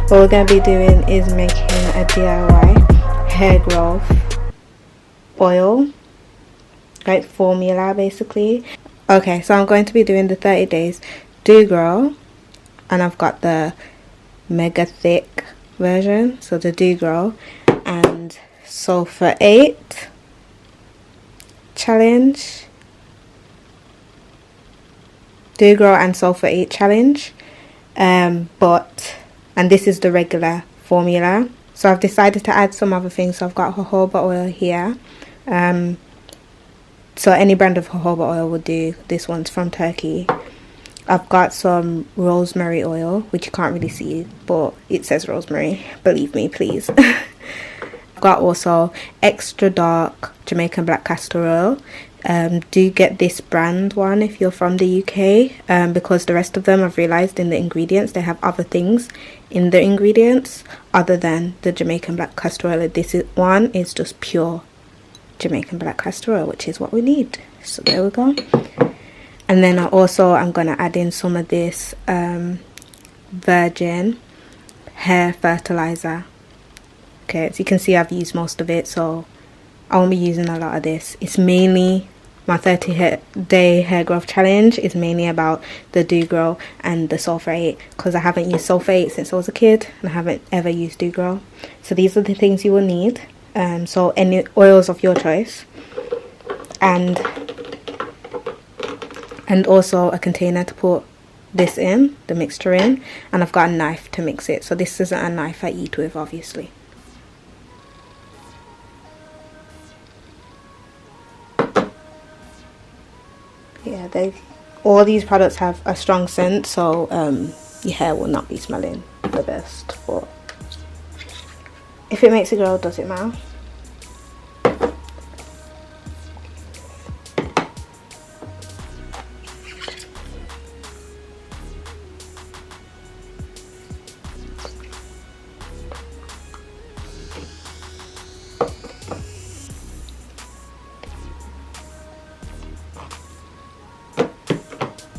what we're going to be doing is making a DIY hair growth oil, like formula basically. Okay, so I'm going to be doing the 30 days doo-gro, and I've got the mega thick version, so the doo-gro and Sulfur 8 challenge, doo-gro and Sulfur 8 challenge, and this is the regular formula. So I've decided to add some other things. So I've got jojoba oil here, so any brand of jojoba oil will do. This one's from Turkey. I've got some rosemary oil, which you can't really see, but it says rosemary, believe me, please. I've got also extra dark Jamaican black castor oil. Do get this brand one if you're from the UK, because the rest of them, I've realised in the ingredients, they have other things in the ingredients other than the Jamaican black castor oil. This one is just pure Jamaican black castor oil, which is what we need. So there we go. And then I'm going to add in some of this virgin hair fertilizer. Okay, as you can see, I've used most of it, so I won't be using a lot of this. It's mainly my 30-day hair growth challenge is mainly about the doo-gro and the Sulfur 8, because I haven't used Sulfur 8 since I was a kid, and I haven't ever used doo-gro. So these are the things you will need. So any oils of your choice, and also a container to put this in, the mixture in, and I've got a knife to mix it. So this isn't a knife I eat with, obviously. Yeah, all these products have a strong scent, so your hair will not be smelling the best, but if it makes it grow, does it matter?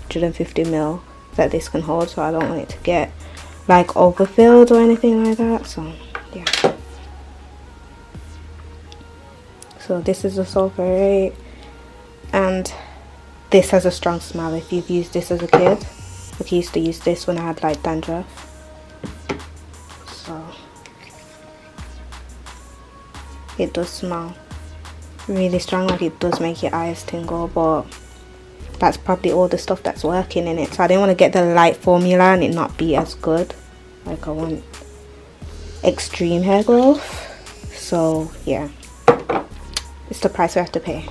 $150 that this can hold, so I don't want it to get like overfilled or anything like that. So yeah, so this is the Sulfur 8, and this has a strong smell. If you've used this as a kid, I used to use this when I had like dandruff, so it does smell really strong. Like, it does make your eyes tingle, but that's probably all the stuff that's working in it. So I didn't want to get the light formula and it not be as good. Like, I want extreme hair growth. So yeah, it's the price we have to pay.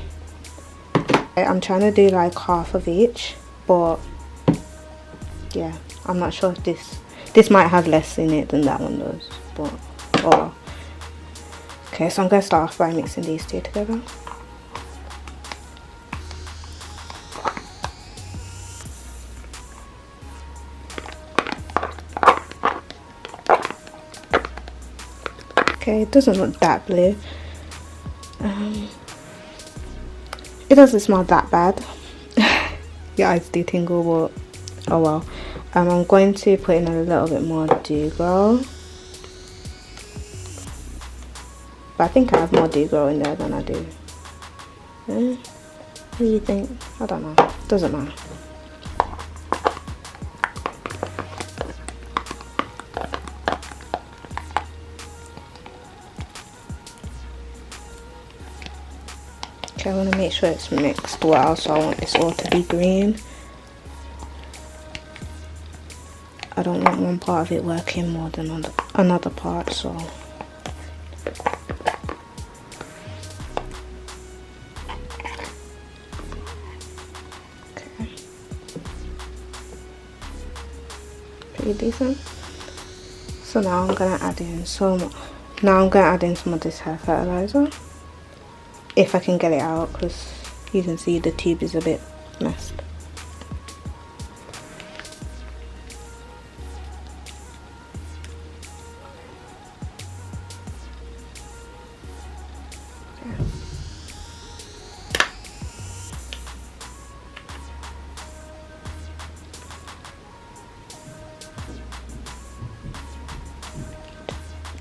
I'm trying to do like half of each, but yeah, I'm not sure if this might have less in it than that one does, but oh well. Okay, so I'm going to start off by mixing these two together. Okay, it doesn't look that blue. It doesn't smell that bad. Your eyes do tingle, but oh well. I'm going to put in a little bit more doo-gro, but I think I have more doo-gro in there than I do. What do you think? I don't know. Doesn't matter. Okay, I want to make sure it's mixed well, so I want this all to be green. I don't want one part of it working more than another part, so okay, pretty decent. So now I'm gonna add in some of this hair fertilizer, if I can get it out, because you can see the tube is a bit messed.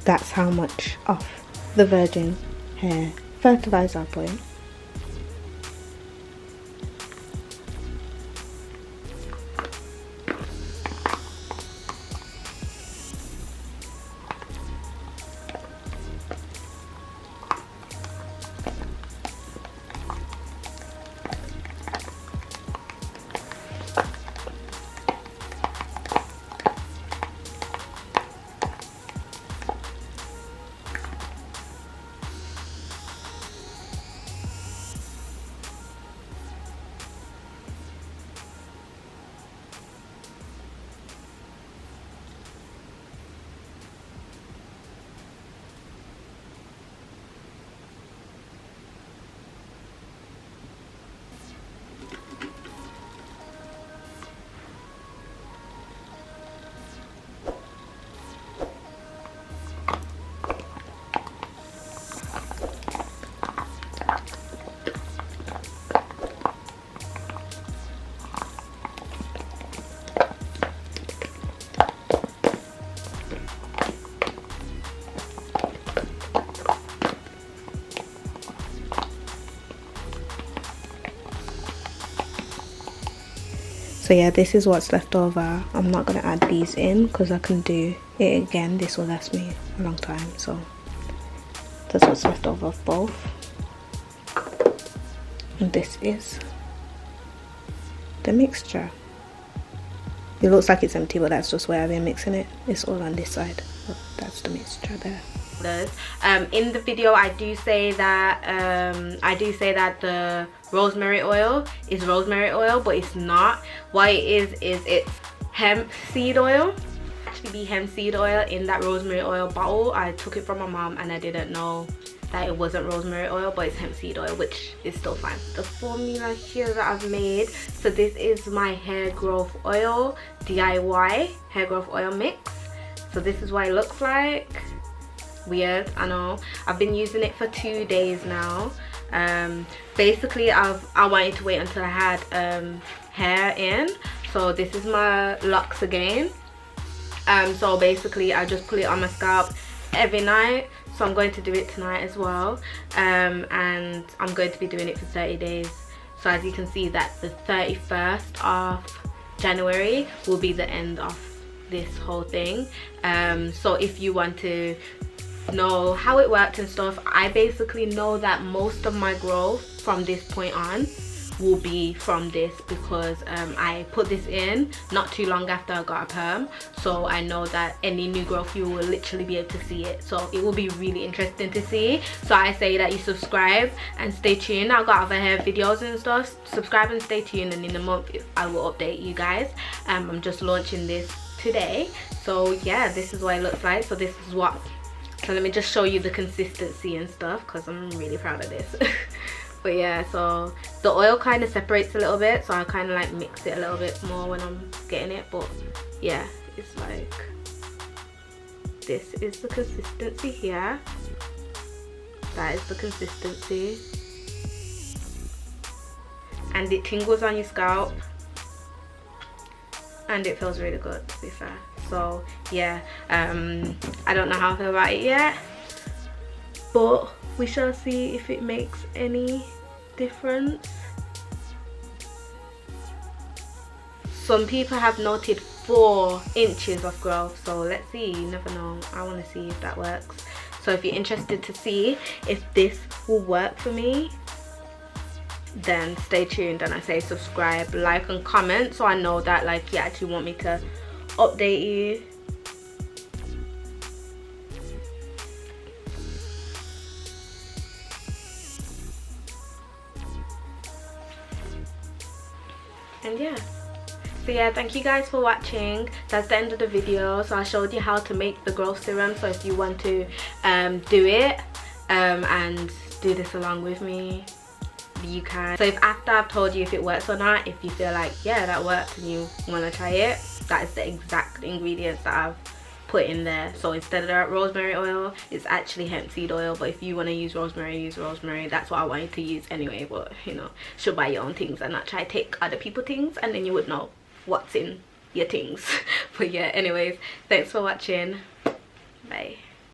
that's how much off the virgin hair fertilizer I put in. So yeah, this is what's left over. I'm not going to add these in because I can do it again. This will last me a long time. So that's what's left over of both. And this is the mixture. It looks like it's empty, but that's just where I've been mixing it. It's all on this side. But that's the mixture there. In the video I do say that the rosemary oil is rosemary oil, but it's not. What it is it's hemp seed oil. Actually be hemp seed oil in that rosemary oil bottle. I took it from my mom and I didn't know that it wasn't rosemary oil, but it's hemp seed oil, which is still fine. The formula here that I've made, so this is my hair growth oil, DIY hair growth oil mix. So this is what it looks like. Weird, I know. I've been using it for 2 days now. Basically I wanted to wait until I had hair in. So this is my locks again. So basically I just put it on my scalp every night. So I'm going to do it tonight as well. And I'm going to be doing it for 30 days. So as you can see, that the 31st of January will be the end of this whole thing. So if you want to know how it worked and stuff, I basically know that most of my growth from this point on will be from this, because I put this in not too long after I got a perm, so I know that any new growth you will literally be able to see it. So it will be really interesting to see. So I say that you subscribe and stay tuned. I've got other hair videos and stuff. Subscribe and stay tuned, and in a month I will update you guys. I'm just launching this today. So yeah, this is what it looks like. So this is what, so let me just show you the consistency and stuff, because I'm really proud of this. But yeah, so the oil kind of separates a little bit, so I kind of like mix it a little bit more when I'm getting it. But yeah, it's like, this is the consistency here. That is the consistency, and it tingles on your scalp and it feels really good, to be fair. So yeah, I don't know how I feel about it yet, but we shall see if it makes any difference. Some people have noted 4 inches of growth, so let's see. You never know. I want to see if that works. So if you're interested to see if this will work for me, then stay tuned. And I say subscribe, like and comment, so I know that like you actually want me to update you. And yeah, so yeah, thank you guys for watching. That's the end of the video. So I showed you how to make the growth serum. So if you want to do it and do this along with me, you can. So if after I've told you if it works or not, if you feel like yeah that worked and you want to try it, that is the exact ingredients that I've put in there. So instead of that rosemary oil, it's actually hemp seed oil, but if you want to use rosemary, that's what I wanted to use anyway. But you know, should buy your own things and not try to take other people's things, and then you would know what's in your things. But yeah, anyways, thanks for watching. Bye.